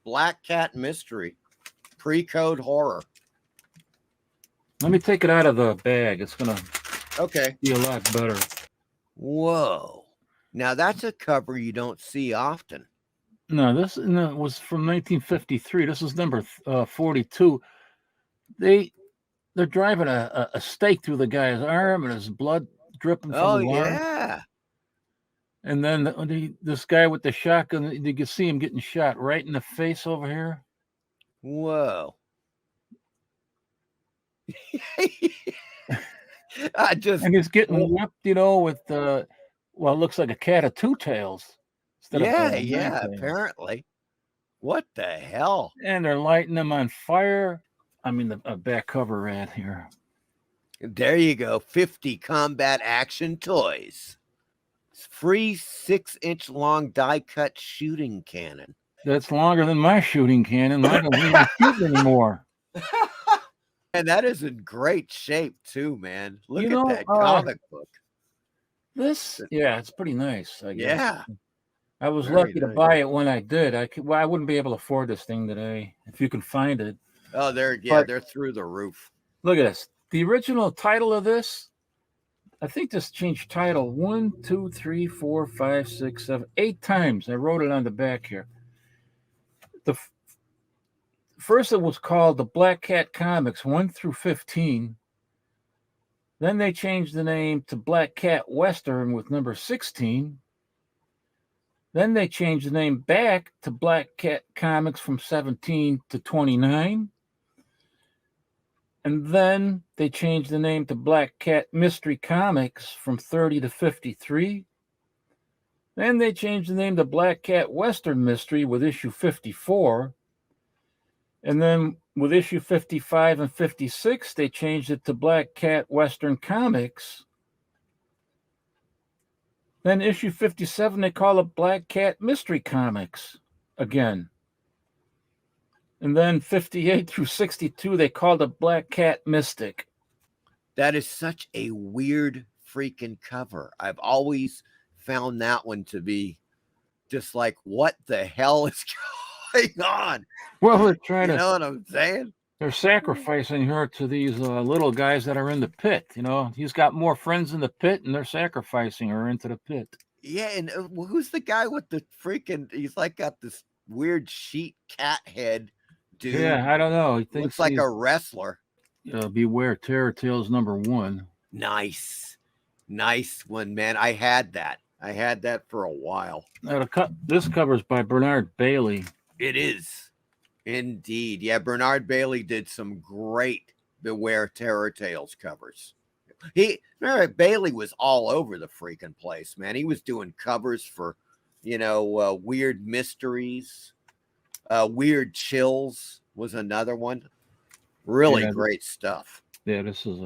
Black Cat Mystery, pre-code horror. Let me take it out of the bag. It's going to Okay. be a lot better. Whoa. Now that's a cover you don't see often. No, this was from 1953. This is number 42. They're driving a stake through the guy's arm and his blood dripping from the arm. Yeah. And then this guy with the shotgun, you can see him getting shot right in the face over here. Whoa. And he's getting whipped, with it looks like a cat of two tails. Yeah, apparently. What the hell? And they're lighting them on fire. I mean, the back cover ad here. There you go. 50 combat action toys. Free 6-inch long die-cut shooting cannon. That's longer than my shooting cannon. Mine doesn't even shoot anymore. And that is in great shape too, man. Look at that comic book. It's pretty nice, I guess. Yeah. I was lucky to buy it when I did. I wouldn't be able to afford this thing today if you can find it. Oh, they're through the roof. Look at this. The original title of this, I think this changed title 1, 2, 3, 4, 5, 6, 7, 8 times. I wrote it on the back here. The first it was called the Black Cat Comics 1 through 15. Then they changed the name to Black Cat Western with number 16. Then they changed the name back to Black Cat Comics from 17 to 29. And then they changed the name to Black Cat Mystery Comics from 30 to 53. Then they changed the name to Black Cat Western Mystery with issue 54. And then with issue 55 and 56, they changed it to Black Cat Western Comics. Then issue 57, they call it Black Cat Mystery Comics again. And then 58 through 62, they called it Black Cat Mystic. That is such a weird freaking cover. I've always found that one to be just like, what the hell is going on? Well, they're trying to... You know what I'm saying? They're sacrificing her to these little guys that are in the pit. He's got more friends in the pit, and they're sacrificing her into the pit. Yeah, and who's the guy with the freaking... He's like got this weird sheet cat head. Dude. Yeah, I don't know. He looks like a wrestler. Beware Terror Tales #1. Nice one, man. I had that for a while. Now, this cover is by Bernard Baily. It is indeed. Yeah, Bernard Baily did some great Beware Terror Tales covers. Baily was all over the freaking place, man. He was doing covers for, Weird Mysteries. Weird Chills was another one. Really great stuff. Yeah, this is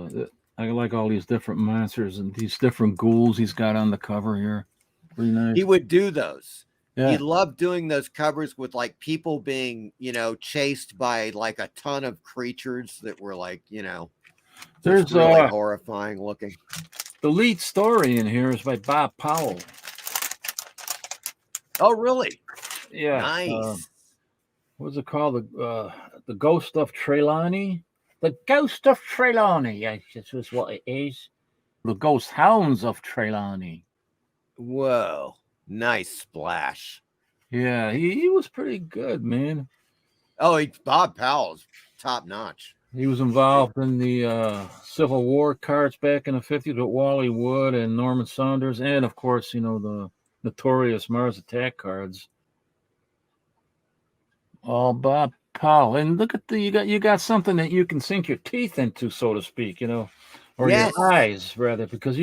I like all these different monsters and these different ghouls he's got on the cover here. Pretty nice. He would do those. Yeah. He loved doing those covers with like people being, chased by like a ton of creatures that were like, there's really horrifying looking. The lead story in here is by Bob Powell. Oh, really? Yeah. Nice. What's it called? The Ghost of Trelawney? The Ghost of Trelawney. Yes, this is what it is. The Ghost Hounds of Trelawney. Whoa. Nice splash. Yeah, he was pretty good, man. Oh, Bob Powell's top notch. He was involved in the Civil War cards back in the 50s with Wally Wood and Norman Saunders. And, of course, the notorious Mars Attack cards. Oh, Bob Powell, and look at you got something that you can sink your teeth into, so to speak, or yes. Your eyes rather, because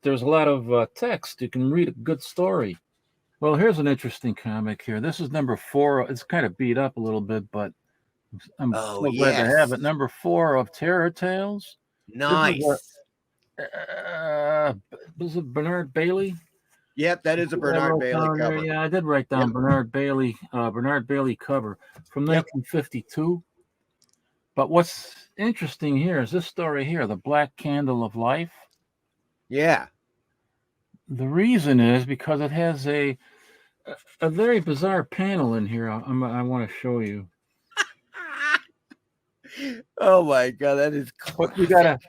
there's a lot of text. You can read a good story. Well, here's an interesting comic here. This is number 4. It's kind of beat up a little bit, but I'm so glad to have it. Number 4 of Terror Tales. Nice. Was it Bernard Baily? Yep, that is a Bernard Baily cover. Yeah, I did write down Bernard Baily cover from 1952. But what's interesting here is this story here, The Black Candle of Life. Yeah. The reason is because it has a a very bizarre panel in here. I want to show you. Oh my God, that is But classic.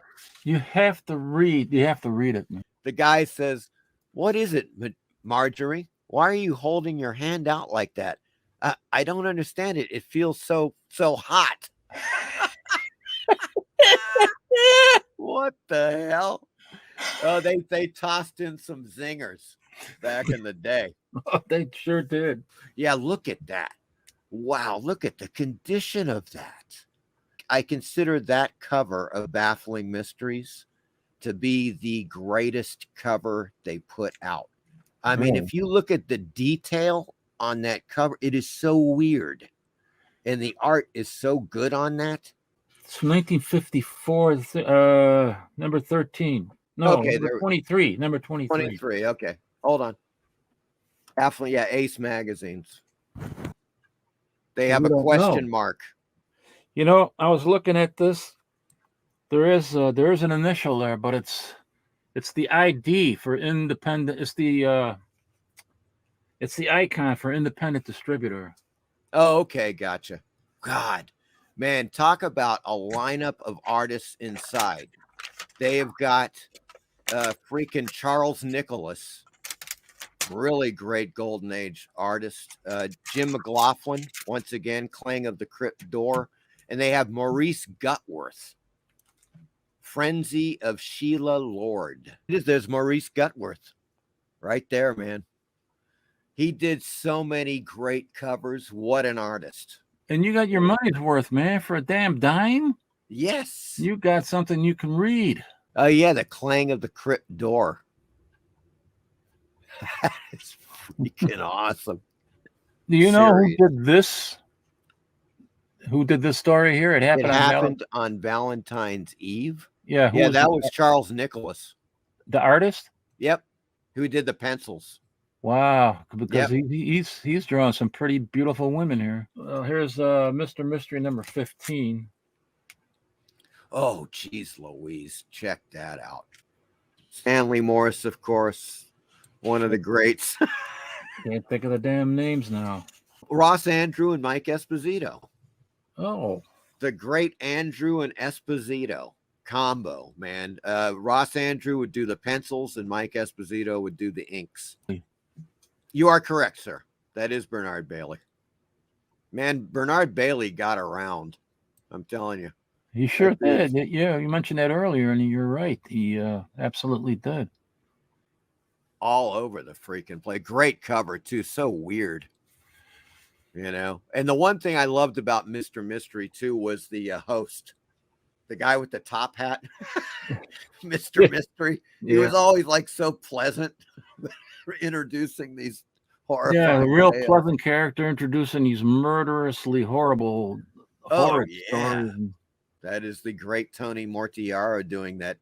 you have to read. You have to read it, man. The guy says, "What is it, Marjorie? Why are you holding your hand out like that? I don't understand it. It feels so hot." What the hell? Oh, they tossed in some zingers back in the day. They sure did. Yeah, look at that. Wow, look at the condition of that. I consider that cover of Baffling Mysteries to be the greatest cover they put out. I mean, Really? if you look at the detail on that cover, it is so weird. And the art is so good on that. It's 1954. Number 13. No, Okay, number there 23. Number 23. 23. Okay. Hold on. Definitely, yeah, Ace magazines. They have We a don't know. question mark. You know, I was looking at this. There is an initial there, but it's the ID for independent. It's the icon for independent distributor. Oh, okay, gotcha. God, man, talk about a lineup of artists inside. They have got freaking Charles Nicholas, really great golden age artist. Jim McLaughlin, once again, Clang of the Crypt Door. And they have Maurice Gutwirth, Frenzy of Sheila Lord. There's Maurice Gutwirth right there, man. He did so many great covers. What an artist. And you got your money's worth, man, for a damn dime. Yes. You got something you can read. Oh, yeah, the Clang of the Crypt Door. It's freaking awesome. Do you know who did this? Who did this story here? It It happened happened on Valentine's Eve. Yeah, Yeah, that was Charles Nicholas. the artist? Yep. Who did the pencils. Wow, because he's drawing some pretty beautiful women here. Here's Mr. Mystery number 15. Oh, geez, Louise, check that out. Stanley Morse, of course, one of the greats. Can't think of the damn names now. Ross Andrew and Mike Esposito. Oh, the great Andrew and Esposito combo, man. Ross Andrew would do the pencils and Mike Esposito would do the inks. You are correct, sir. That is Bernard Baily. Man, Bernard Baily got around. I'm telling you. He sure did. Yeah, you mentioned that earlier, and you're right. He absolutely did. All over the freaking play. Great cover, too. So weird. You know? And the one thing I loved about Mr. Mystery, too, was the host. The guy with the top hat, Mr. Mystery. He was always like so pleasant introducing these horror. Yeah, a real pleasant character introducing these murderously horrible horror stories. That is the great Tony Mortiaro doing that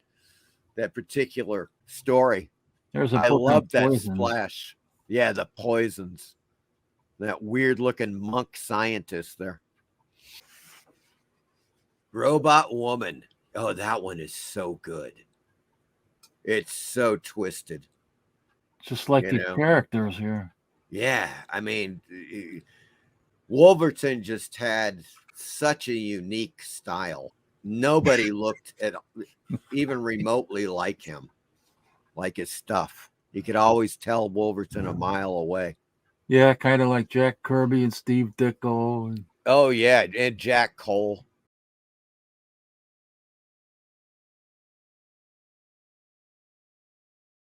particular story. I love that splash. Yeah, the poisons. That weird looking monk scientist there. Robot Woman. Oh, that one is so good. It's so twisted. Just like the characters here. Yeah. I mean, Wolverton just had such a unique style. Nobody looked at even remotely like him, like his stuff. You could always tell Wolverton a mile away. Yeah, kind of like Jack Kirby and Steve Ditko. Oh, yeah. And Jack Cole.